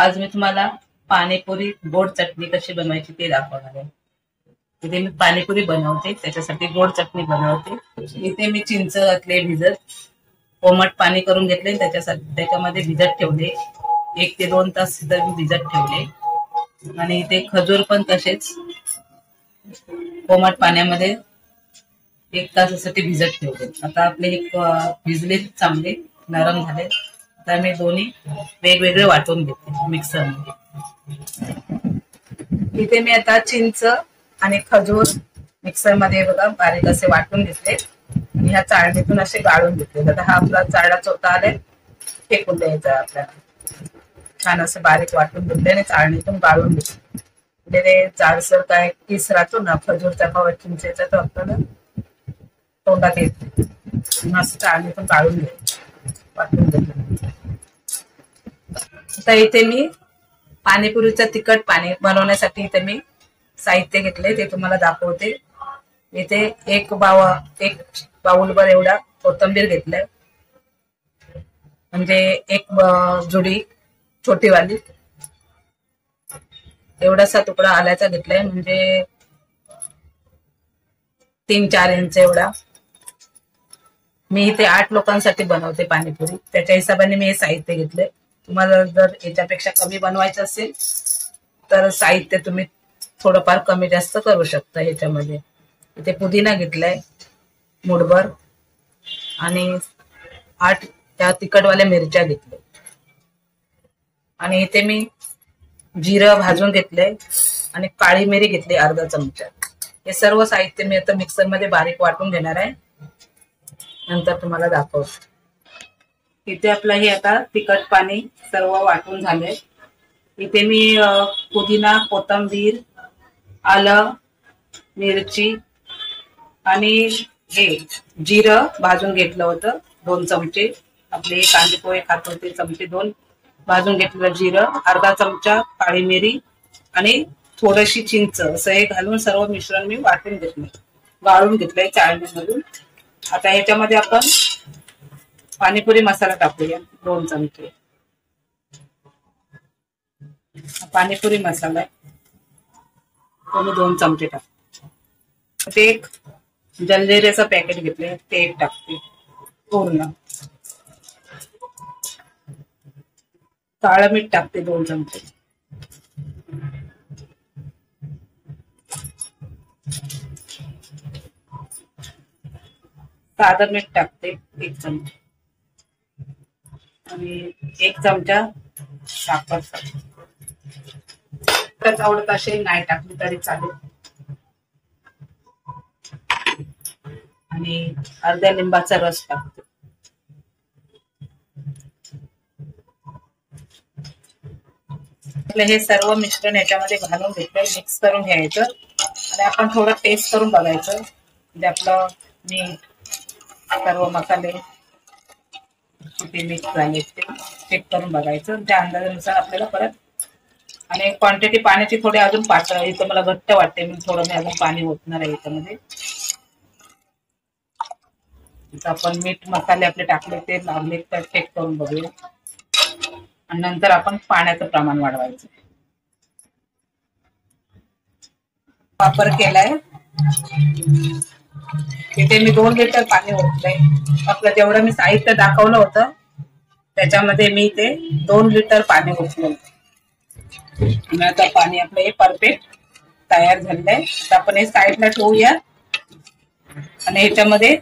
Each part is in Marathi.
आज मी तुम्हाला पाणीपुरी गोड चटणी कशी बनवायची ते दाखवणार आहे। इथे मी पाणीपुरी बनवते, त्याच्यासाठी गोड चटणी बनवते। इथे मी चिंच घातले भिजत, कोमट पाणी करून घेतले, त्याच्यामध्ये भिजत ठेवले। 1 ते 2 तास भिजत ठेवले। आणि इथे खजूर पण तसेच कोमट पाण्यामध्ये 1 तासासाठी भिजत ठेवले। आता आपले हे भिजले, चांगले नरम झाले। आता मी दोन्ही वेगवेगळे वाटून घेते मिक्सर मध्ये। इथे मी आता चिंच आणि खजूर मिक्सर मध्ये बघा बारीक असे वाटून घेतले आणि ह्या चाळणीतून असे गाळून घेतले। आता हा आपला चाळा चोथा आलाय, फेकून द्यायचा आपल्याला। छान असं बारीक वाटून घेतले आणि चाळणीतून गाळून घेतले। म्हणजे ते जाडसर काय किस राहतो ना खजूरचा किंवा चिंचेचा, तो आपल्याला तोंडात येते। मस्त चाळणीतून गाळून घ्यायचं, वाटून घेतलं। आता इथे मी पाणीपुरीचं तिखट पाणी बनवण्यासाठी इथे मी साहित्य घेतले, ते तुम्हाला दाखवते। इथे एक बाउलभर एवढा कोथिंबीर घेतलाय, म्हणजे एक जुडी छोटीवाली एवढासा तुकडा आल्याचा घेतलाय, म्हणजे 3-4 इंच एवढा। मी इथे 8 लोकांसाठी बनवते पाणीपुरी, त्याच्या हिशोबाने मी हे साहित्य घेतले। तुम्हाला जर याच्यापेक्षा कमी बनवायचं असेल तर साहित्य तुम्ही थोडंफार कमी जास्त करू शकता याच्यामध्ये। इथे पुदिना घेतलाय मुठभर आणि 8 त्या तिखटवाल्या मिरच्या घेतल्या। आणि इथे मी जिरं भाजून घेतलंय आणि काळी मिरी घेतली अर्धा चमचा। हे सर्व साहित्य मी आता मिक्सर मध्ये बारीक वाटून घेणार आहे, नंतर तुम्हाला दाखवते। इथे आपलं हे आता तिखट पाणी सर्व वाटून झालंय। इथे मी पुदिना, कोथिंबीर, आलं, मिरची आणि हे जिरं भाजून घेतलं होतं 2 चमचे। आपले कांदे पोहे खात होते चमचे 2 भाजून घेतलेलं जिरं, अर्धा चमचा काळी मिरी आणि थोडीशी चिंच, असं हे घालून सर्व मिश्रण मी वाटून घेतलं, गाळून घेतलंय चाळणीमधून। आता ह्याच्यामध्ये आपण पाणीपुरी मसाला टाकूया 2 चमचे। पाणीपुरी मसाला तो मी 2 चमचे टाकते। ते एक जलजिऱ्याचं पॅकेट घेतले, ते एक टाकते पूर्ण। काळं मीठ टाकते 2 चमचे। साधं मीठ टाकते 1 चमचा आणि 1 चमचा साखर। आवडत असेल नाही टाकली तरी चालेल। आणि अर्ध्या लिंबाचा रस टाकते। हे सर्व मिश्रण याच्यामध्ये घालून घेतलं, मिक्स करून घ्यायचं आणि आपण थोडं टेस्ट करून बघायचं, म्हणजे आपलं सर्व मसाले किती मिक्स झाले ते चेक करून बघायचं। त्या अंदाजानुसार आपल्याला परत, आणि क्वांटिटी पाण्याची थोडी अजून पातळ, इथं मला घट्ट वाटते, मी थोडं अजून पाणी ओतणार आहे याच्यामध्ये। आपण मीठ मसाले आपले टाकले ते लागले तर चेक करून बघूया, आणि नंतर आपण पाण्याचं प्रमाण वाढवायचं। वापर केलाय, इथे मी 2 लिटर पाणी ओतलंय। आपलं जेवढं मी साहित्य दाखवलं होतं त्याच्यामध्ये मी इथे 2 लिटर पाणी ओतलं। आणि आता पाणी आपलं हे परफेक्ट तयार झालेलं आहे। आता आपण हे साईडला ठेवूया आणि ह्याच्यामध्ये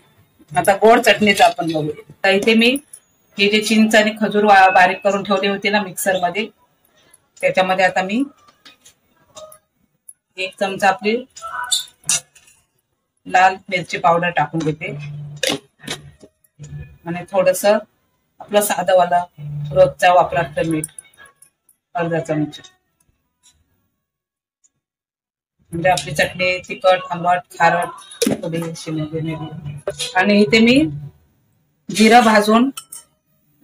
आता गोड चटणीचं आपण बघूया। तर इथे मी हे जे चिंच आणि खजूर बारीक करून ठेवले होते ना मिक्सर मध्ये, त्याच्यामध्ये आता मी 1 चमचा आपली लाल मिरची पावडर टाकून घेते आणि थोडस आपलं साधंवाला रोजचा वापरातलं मीठ अर्धा चमचा, म्हणजे आपली चटणी तिखट, आंबट, खारट थोडी। आणि इथे मी जिरं भाजून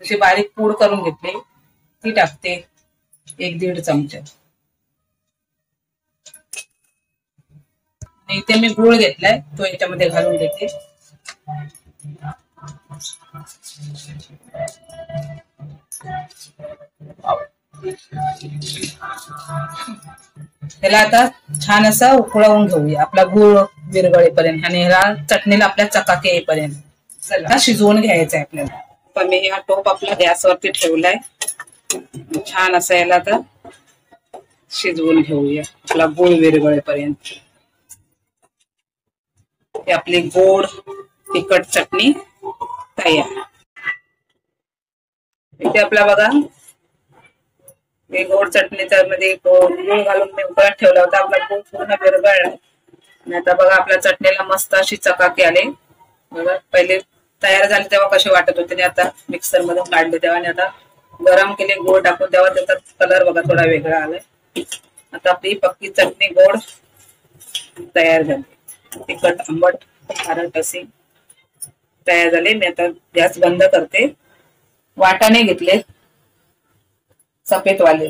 अशी बारीक पूड करून घेतली, ती टाकते 1-1.5 चमचा। इथे मी गूळ घेतलाय, तो याच्यामध्ये घालून देते। त्याला आता छान असं उकळवून घेऊया, आपला गूळ विरघळेपर्यंत आणि ह्याला चटणीला आपल्या चकाकी येईपर्यंत चला शिजवून घ्यायचं आहे आपल्याला. पण मी हा टोप आपला गॅसवरती ठेवलाय. छान असं याला आता शिजवून घेऊया आपला गूळ विरघळेपर्यंत. ही आपली गोड तिखट चटणी तयार. इथे आपला बघा मी गोड चटणीच्या मध्ये गूळ घालून मी उकळत ठेवला होता. आपला गूळ पूर्ण विरघळला आणि आता बघा आपल्या चटणीला मस्त अशी चकाकी आली. बघा पहिले तयार झाले तेव्हा कसे वाटत होते आणि आता मिक्सर मधून काढले तेव्हा आणि आता गरम केले गोड टाकून तेव्हा त्याचा कलर बघा थोडा वेगळा आलाय. आता आपली पक्की चटणी गोड तयार झाली. तिखट आंबट खारट अशी तयार झाली. मी आता गॅस बंद करते. वाटाणे घेतले सफेद वाले.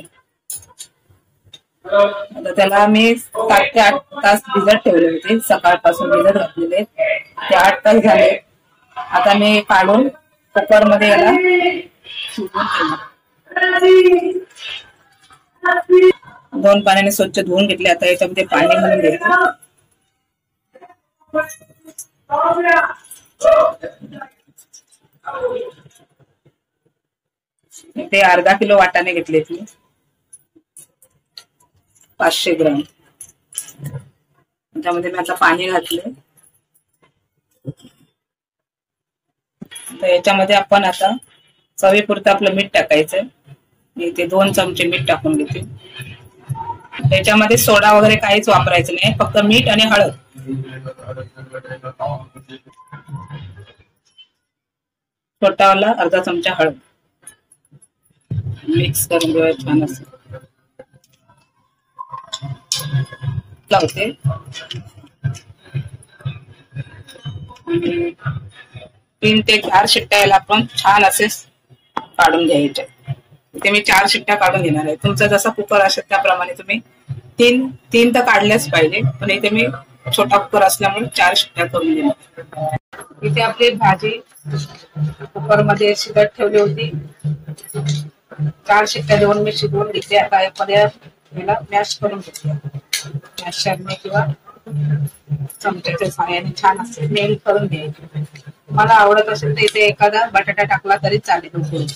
आता त्याला मी 7 ते 8 तास भिजत ठेवले होते. सकाळपासून भिजत घातलेले ते 8 तास झाले. आता मी काढून कुकर मध्ये याला शिजवून ठेवले. 2 पाण्याने स्वच्छ धुवून घेतले. आता याच्यामध्ये पाणी घालून घ्यायचं. ते अर्धा किलो वाटाणे घेतले मी 500 ग्राम. त्यामध्ये मी आता पाणी घातले. तर याच्यामध्ये आपण आता चवीपुरतं आपलं मीठ टाकायचं. मी इथे 2 चमचे मीठ टाकून घेते. त्याच्यामध्ये सोडा वगैरे काहीच वापरायचं नाही, फक्त मीठ आणि हळद. छोटावाला अर्धा चमचा हळद मिक्स करून घेऊया छान असं लावते. 3 ते 4 शिट्ट्या याला आपण छान असे काढून घ्यायचे. इथे मी 4 शिट्ट्या काढून घेणार आहे. तुमचा जसा कुकर असेल त्याप्रमाणे तुम्ही 3 तर काढल्याच पाहिजे, पण इथे मी छोटा कुकर असल्यामुळे 4 शिट्ट्या करून घेणार. इथे आपली भाजी कुकर मध्ये शिजत ठेवली होती. 4 शिट्ट्या देऊन मी शिजवून घेतली. आता याला मॅश करून घेतली. मॅशरने किंवा चमच्याच्या सहाय्याने छान असे मेल्ट करून घ्यायचे. मला आवडत असेल तर इथे एखादा बटाटा टाकला तरी चालेल.